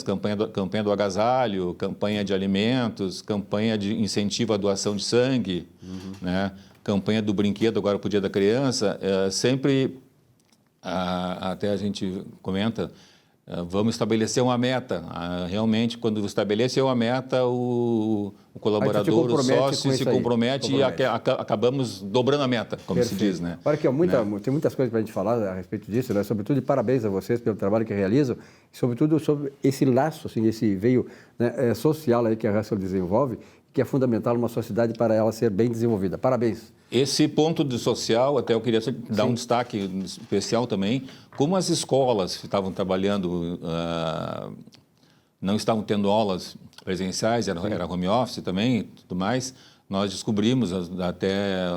do agasalho, campanha de alimentos, campanha de incentivo à doação de sangue, né? Campanha do brinquedo agora para o Dia da Criança. Sempre, até a gente comenta, vamos estabelecer uma meta. Realmente, quando estabeleceu a meta, o colaborador, o sócio se compromete e acabamos dobrando a meta, como Perfeito. se diz, né? Olha aqui, tem muitas coisas para a gente falar a respeito disso, né? Sobretudo, parabéns a vocês pelo trabalho que realizam, e sobretudo sobre esse laço, assim, esse veio, né, social aí que a Russell desenvolve, que é fundamental numa sociedade para ela ser bem desenvolvida. Parabéns. Esse ponto de social, até eu queria dar um destaque especial também, como as escolas estavam trabalhando, não estavam tendo aulas presenciais, era home office também e tudo mais, nós descobrimos, até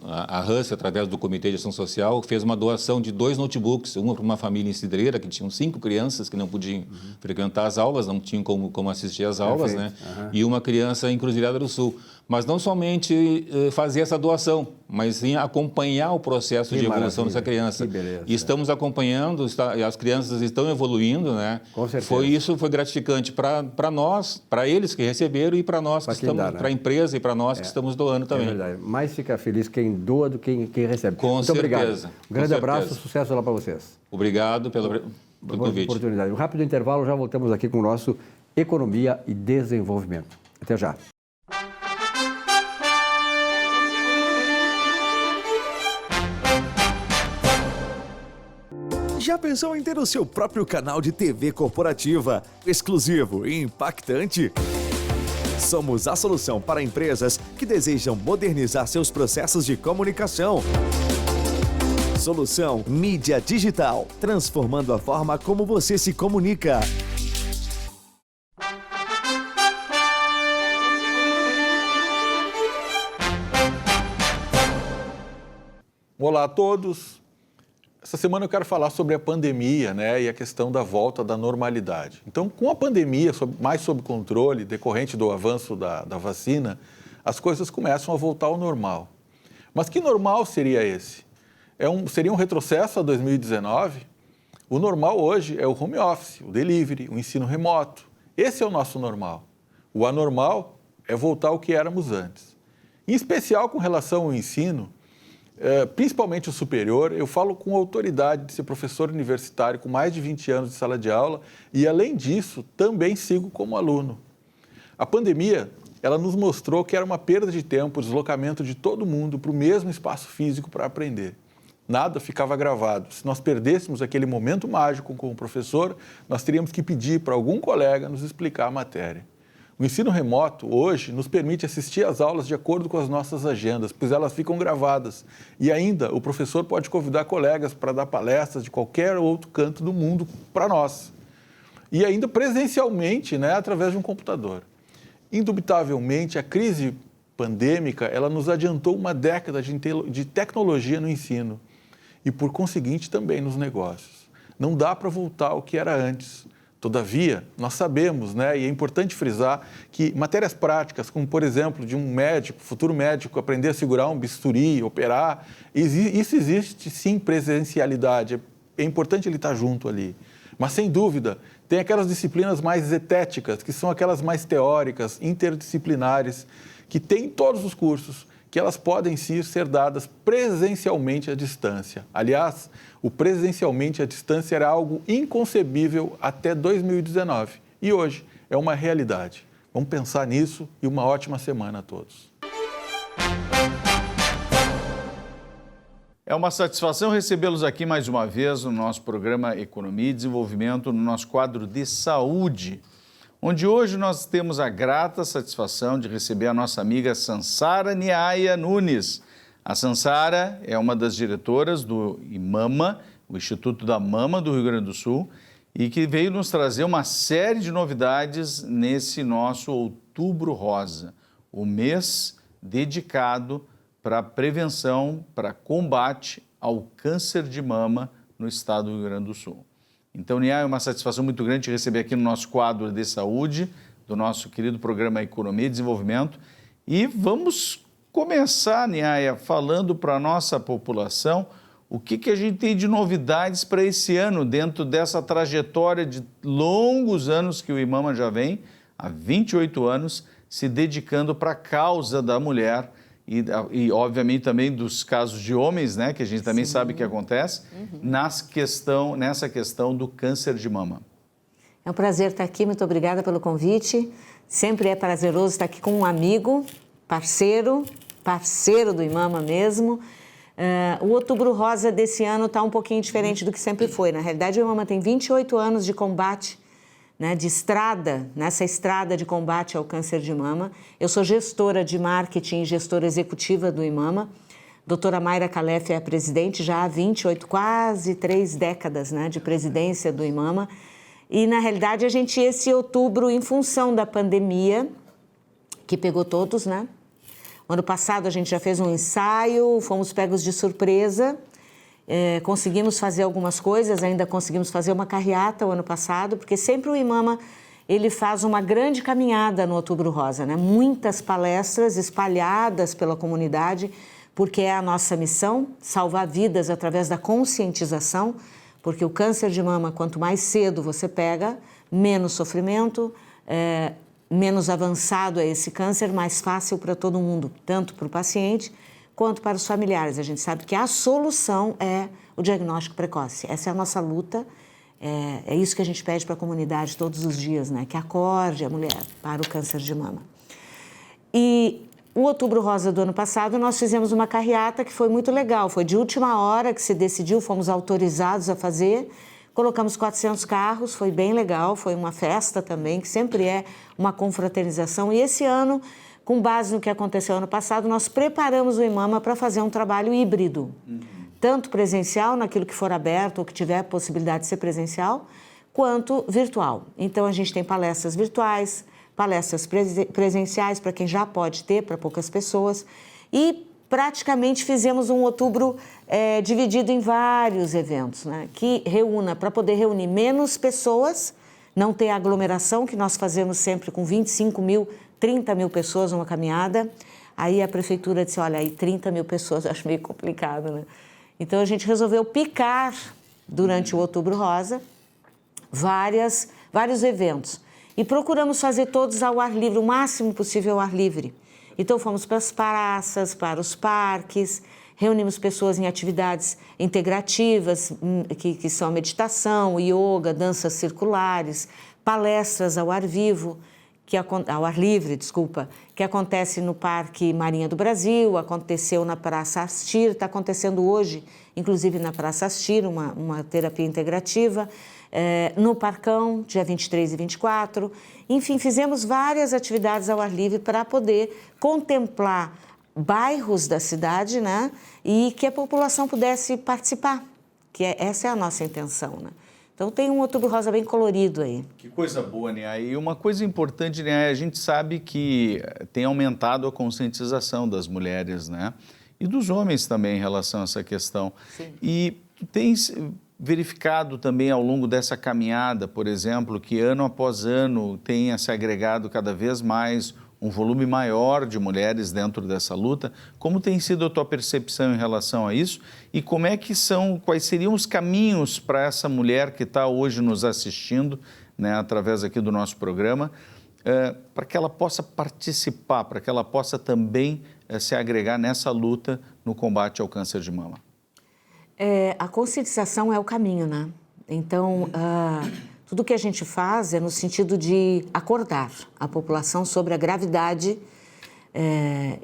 a Russell, através do Comitê de Ação Social, fez uma doação de 2 notebooks, uma para uma família em Cidreira, que tinham 5 crianças que não podiam frequentar as aulas, não tinham como assistir às aulas, né? E uma criança em Cruzilhada do Sul. Mas não somente fazer essa doação, mas sim acompanhar o processo de evolução dessa criança. Que beleza. E estamos acompanhando, as crianças estão evoluindo, né? Com certeza. Isso foi gratificante para nós, para eles que receberam e para nós que estamos, né? para a empresa e para nós que estamos doando também. É verdade. Mais fica feliz quem doa do que quem recebe. Com Muito certeza. obrigado. Um grande abraço, sucesso lá para vocês. Obrigado pelo convite. Oportunidade. Um rápido intervalo, já voltamos aqui com o nosso Economia e Desenvolvimento. Até já. Já pensou em ter o seu próprio canal de TV corporativa, exclusivo e impactante? Somos a solução para empresas que desejam modernizar seus processos de comunicação. Solução Mídia Digital, transformando a forma como você se comunica. Olá a todos. Essa semana eu quero falar sobre a pandemia, né, e a questão da volta da normalidade. Então, com a pandemia mais sob controle, decorrente do avanço da vacina, as coisas começam a voltar ao normal. Mas que normal seria esse? Seria um retrocesso a 2019? O normal hoje é o home office, o delivery, o ensino remoto. Esse é o nosso normal. O anormal é voltar ao que éramos antes. Em especial com relação ao ensino, principalmente o superior, eu falo com autoridade de ser professor universitário com mais de 20 anos de sala de aula e, além disso, também sigo como aluno. A pandemia, ela nos mostrou que era uma perda de tempo o deslocamento de todo mundo para o mesmo espaço físico para aprender. Nada ficava gravado. Se nós perdêssemos aquele momento mágico com o professor, nós teríamos que pedir para algum colega nos explicar a matéria. O ensino remoto, hoje, nos permite assistir às aulas de acordo com as nossas agendas, pois elas ficam gravadas. E ainda, o professor pode convidar colegas para dar palestras de qualquer outro canto do mundo para nós. E ainda presencialmente, né, através de um computador. Indubitavelmente, a crise pandêmica, ela nos adiantou uma década de tecnologia no ensino e, por conseguinte, também nos negócios. Não dá para voltar ao que era antes. Todavia, nós sabemos, né, e é importante frisar, que matérias práticas, como, por exemplo, de um médico, futuro médico, aprender a segurar um bisturi, operar, isso existe sim presencialidade, é importante ele estar junto ali. Mas, sem dúvida, tem aquelas disciplinas mais zetéticas, que são aquelas mais teóricas, interdisciplinares, que tem em todos os cursos, que elas podem sim ser dadas presencialmente à distância. Aliás, o presencialmente à distância era algo inconcebível até 2019 e hoje é uma realidade. Vamos pensar nisso e uma ótima semana a todos. É uma satisfação recebê-los aqui mais uma vez no nosso programa Economia e Desenvolvimento, no nosso quadro de saúde, onde hoje nós temos a grata satisfação de receber a nossa amiga Sansara Niaya Nunes. A Sansara é uma das diretoras do IMAMA, o Instituto da Mama do Rio Grande do Sul, e que veio nos trazer uma série de novidades nesse nosso Outubro Rosa, o mês dedicado para prevenção, para combate ao câncer de mama no estado do Rio Grande do Sul. Então, Niaya, é uma satisfação muito grande te receber aqui no nosso quadro de saúde, do nosso querido programa Economia e Desenvolvimento. E vamos começar, Niaya, falando para a nossa população o que a gente tem de novidades para esse ano, dentro dessa trajetória de longos anos que o IMAMA já vem, há 28 anos, se dedicando para a causa da mulher e, obviamente, também dos casos de homens, né, que a gente também sabe que acontece, nessa questão do câncer de mama. É um prazer estar aqui, muito obrigada pelo convite. Sempre é prazeroso estar aqui com um amigo, parceiro do IMAMA mesmo. O Outubro Rosa desse ano está um pouquinho diferente do que sempre foi. Na realidade, o IMAMA tem 28 anos de combate, né, de estrada, nessa estrada de combate ao câncer de mama. Eu sou gestora de marketing e gestora executiva do IMAMA. Doutora Mayra Calef é a presidente já há 28, quase 3 décadas, né, de presidência do IMAMA. E, na realidade, esse outubro, em função da pandemia, que pegou todos, né? O ano passado a gente já fez um ensaio, fomos pegos de surpresa, conseguimos fazer algumas coisas, ainda conseguimos fazer uma carreata o ano passado, porque sempre o IMAMA ele faz uma grande caminhada no Outubro Rosa, né? Muitas palestras espalhadas pela comunidade, porque é a nossa missão, salvar vidas através da conscientização, porque o câncer de mama, quanto mais cedo você pega, menos sofrimento, menos avançado é esse câncer, mais fácil para todo mundo, tanto para o paciente quanto para os familiares. A gente sabe que a solução é o diagnóstico precoce. Essa é a nossa luta, é isso que a gente pede para a comunidade todos os dias, né? Que acorde a mulher para o câncer de mama. E o Outubro Rosa do ano passado, nós fizemos uma carreata que foi muito legal, foi de última hora que se decidiu, fomos autorizados a fazer. Colocamos 400 carros, foi bem legal, foi uma festa também, que sempre é uma confraternização. E esse ano, com base no que aconteceu ano passado, nós preparamos o IMAMA para fazer um trabalho híbrido. Tanto presencial, naquilo que for aberto ou que tiver possibilidade de ser presencial, quanto virtual. Então, a gente tem palestras virtuais, palestras presenciais para quem já pode ter, para poucas pessoas. E praticamente fizemos um outubro dividido em vários eventos, né? Que reúna, para poder reunir menos pessoas, não ter aglomeração, que nós fazemos sempre com 25 mil, 30 mil pessoas numa caminhada. Aí a prefeitura disse, olha, aí 30 mil pessoas, eu acho meio complicado, né? Então a gente resolveu picar, durante o Outubro Rosa, vários eventos. E procuramos fazer todos ao ar livre, o máximo possível ao ar livre. Então, fomos para as praças, para os parques, reunimos pessoas em atividades integrativas, que são meditação, yoga, danças circulares, palestras ao ar vivo, ao ar livre, que acontece no Parque Marinha do Brasil, aconteceu na Praça Astir, está acontecendo hoje, inclusive na Praça Astir, uma terapia integrativa, no Parcão, dia 23 e 24. Enfim, fizemos várias atividades ao ar livre para poder contemplar bairros da cidade, né? E que a população pudesse participar, essa é a nossa intenção, né? Então tem um Outubro Rosa bem colorido aí. Que coisa boa, né? E uma coisa importante, né? A gente sabe que tem aumentado a conscientização das mulheres, né? E dos homens também em relação a essa questão. Sim. E tu tens verificado também ao longo dessa caminhada, por exemplo, que ano após ano tenha se agregado cada vez mais um volume maior de mulheres dentro dessa luta. Como tem sido a tua percepção em relação a isso? E quais seriam os caminhos para essa mulher que está hoje nos assistindo, né, através aqui do nosso programa, para que ela possa participar, para que ela possa também se agregar nessa luta no combate ao câncer de mama? A conscientização é o caminho, né? Então, tudo que a gente faz é no sentido de acordar a população sobre a gravidade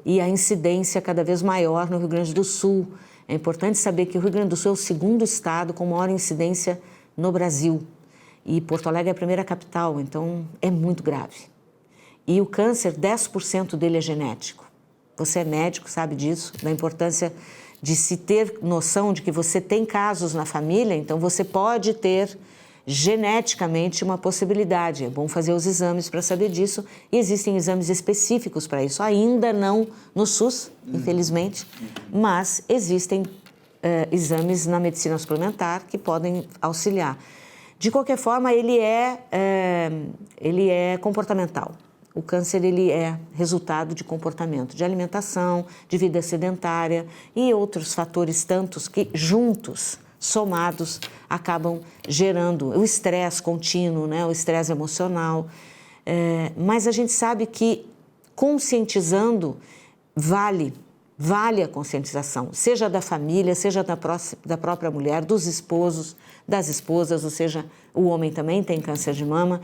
e a incidência cada vez maior no Rio Grande do Sul. É importante saber que o Rio Grande do Sul é o segundo estado com maior incidência no Brasil. E Porto Alegre é a primeira capital, então é muito grave. E o câncer, 10% dele é genético. Você é médico, sabe disso, da importância de se ter noção de que você tem casos na família, então você pode ter geneticamente uma possibilidade. É bom fazer os exames para saber disso. E existem exames específicos para isso, ainda não no SUS, infelizmente, mas existem exames na medicina suplementar que podem auxiliar. De qualquer forma, ele é comportamental. O câncer ele é resultado de comportamento, de alimentação, de vida sedentária e outros fatores tantos que juntos, somados, acabam gerando o estresse contínuo, né? O estresse emocional. Mas a gente sabe que conscientizando vale a conscientização, seja da família, seja da própria mulher, dos esposos, das esposas, ou seja, o homem também tem câncer de mama.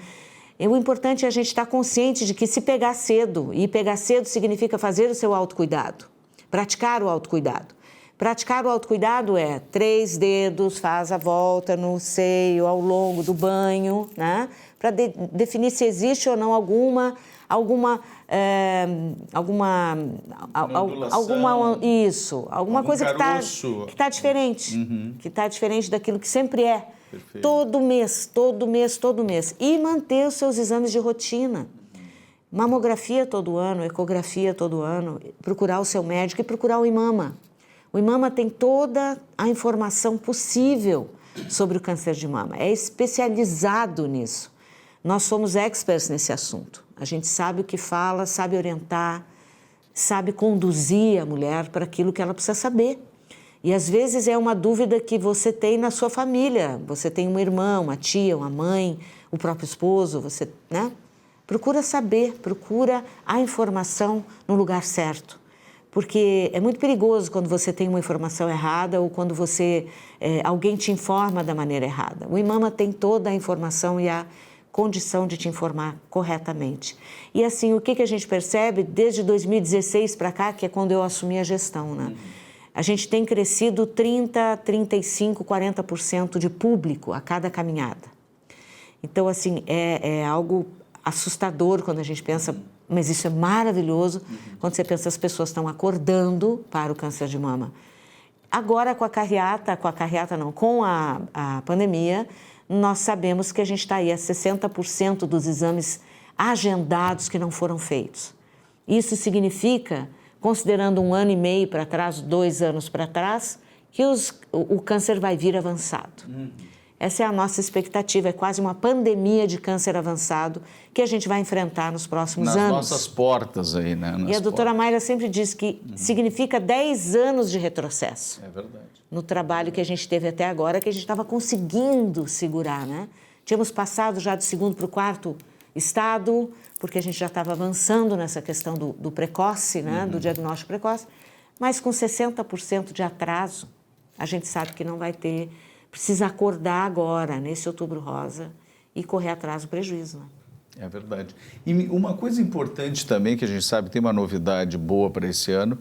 O importante é a gente estar consciente de que se pegar cedo, e pegar cedo significa fazer o seu autocuidado, praticar o autocuidado. Praticar o autocuidado é 3 dedos, faz a volta no seio ao longo do banho, né? Para definir se existe ou não alguma coisa que está diferente, que está diferente daquilo que sempre é. Perfeito. Todo mês. E manter os seus exames de rotina. Mamografia todo ano, ecografia todo ano, procurar o seu médico e procurar o IMAMA. O IMAMA tem toda a informação possível sobre o câncer de mama, é especializado nisso. Nós somos experts nesse assunto. A gente sabe o que fala, sabe orientar, sabe conduzir a mulher para aquilo que ela precisa saber. E às vezes é uma dúvida que você tem na sua família. Você tem uma irmã, uma tia, uma mãe, o próprio esposo, né? Procura saber, procura a informação no lugar certo. Porque é muito perigoso quando você tem uma informação errada ou quando alguém te informa da maneira errada. O IMAMA tem toda a informação e a condição de te informar corretamente. E assim, o que a gente percebe desde 2016 para cá, que é quando eu assumi a gestão, né? A gente tem crescido 30%, 35%, 40% de público a cada caminhada. Então, assim, é algo assustador quando a gente pensa, mas isso é maravilhoso, quando você pensa que as pessoas estão acordando para o câncer de mama. Agora, com a pandemia, nós sabemos que a gente está aí a 60% dos exames agendados que não foram feitos. Isso significa, considerando 1 ano e meio para trás, 2 anos para trás, que o câncer vai vir avançado. Essa é a nossa expectativa, é quase uma pandemia de câncer avançado que a gente vai enfrentar nos próximos anos. Nas nossas portas aí, né? E a doutora Mayra sempre diz que significa 10 anos de retrocesso. É verdade. No trabalho que a gente teve até agora, que a gente estava conseguindo segurar, né? Tínhamos passado já do 2º para o 4º estado, porque a gente já estava avançando nessa questão do precoce, né? Do diagnóstico precoce, mas com 60% de atraso, a gente sabe que não vai ter, precisa acordar agora, nesse Outubro Rosa, e correr atrás do prejuízo. Né? É verdade. E uma coisa importante também, que a gente sabe tem uma novidade boa para esse ano,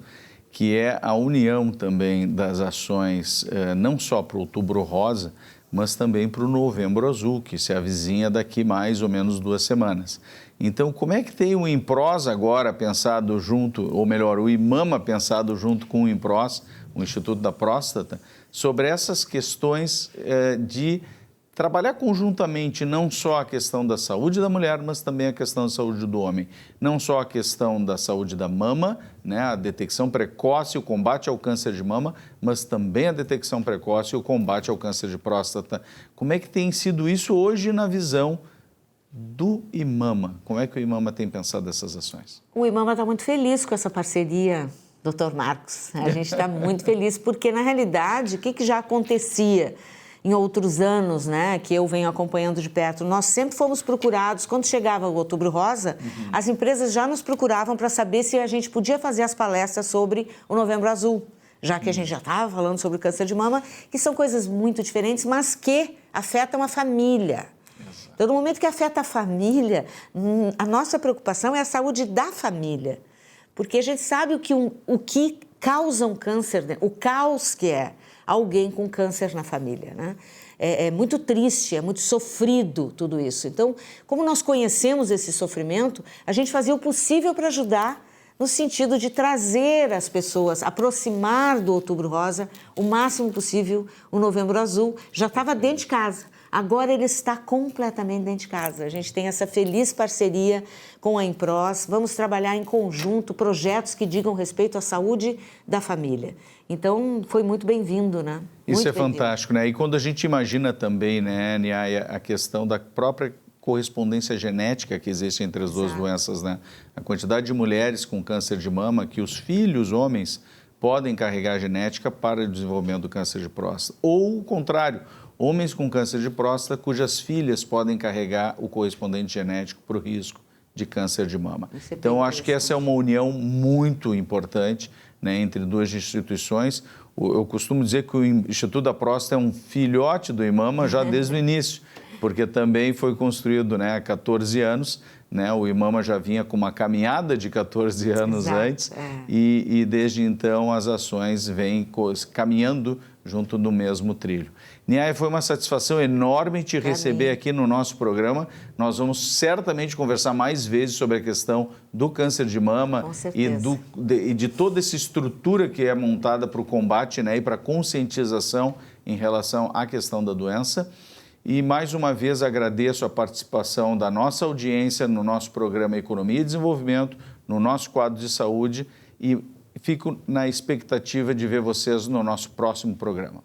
que é a união também das ações, não só para o Outubro Rosa, mas também para o Novembro Azul, que se avizinha daqui mais ou menos 2 semanas. Então, como é que tem o IMPROS agora pensado junto, ou melhor, o IMAMA pensado junto com o IMPROS, o Instituto da Próstata, sobre essas questões de trabalhar conjuntamente não só a questão da saúde da mulher, mas também a questão da saúde do homem. Não só a questão da saúde da mama, né, a detecção precoce, o combate ao câncer de mama, mas também a detecção precoce e o combate ao câncer de próstata. Como é que tem sido isso hoje na visão do IMAMA? Como é que o IMAMA tem pensado essas ações? O IMAMA está muito feliz com essa parceria, Dr. Marcos. A gente está muito feliz porque, na realidade, o que já acontecia? em outros anos, né, que eu venho acompanhando de perto, nós sempre fomos procurados, quando chegava o Outubro Rosa, as empresas já nos procuravam para saber se a gente podia fazer as palestras sobre o Novembro Azul, já que a gente já estava falando sobre o câncer de mama, que são coisas muito diferentes, mas que afetam a família. Então, no momento que afeta a família, a nossa preocupação é a saúde da família. Porque a gente sabe o que causa um câncer, né? O caos que é alguém com câncer na família, né? É muito triste, é muito sofrido tudo isso. Então, como nós conhecemos esse sofrimento, a gente fazia o possível para ajudar no sentido de trazer as pessoas, aproximar do Outubro Rosa o máximo possível o Novembro Azul. Já estava dentro de casa. Agora ele está completamente dentro de casa. A gente tem essa feliz parceria com a Impros. Vamos trabalhar em conjunto projetos que digam respeito à saúde da família. Então, foi muito bem-vindo, né? Isso muito é fantástico, né? E quando a gente imagina também, né, Niaya, a questão da própria correspondência genética que existe entre as duas doenças, né? A quantidade de mulheres com câncer de mama que os filhos, homens, podem carregar a genética para o desenvolvimento do câncer de próstata. Ou o contrário, homens com câncer de próstata cujas filhas podem carregar o correspondente genético para o risco de câncer de mama. Então, acho que essa é uma união muito importante, né, entre duas instituições. Eu costumo dizer que o Instituto da Próstata é um filhote do IMAMA já desde o início, porque também foi construído, né, há 14 anos, né, o IMAMA já vinha com uma caminhada de 14 anos antes e desde então as ações vêm caminhando junto do mesmo trilho. Niaya, foi uma satisfação enorme te receber aqui no nosso programa. Nós vamos certamente conversar mais vezes sobre a questão do câncer de mama e de toda essa estrutura que é montada para o combate, né, e para a conscientização em relação à questão da doença. E, mais uma vez, agradeço a participação da nossa audiência no nosso programa Economia e Desenvolvimento, no nosso quadro de saúde, e fico na expectativa de ver vocês no nosso próximo programa.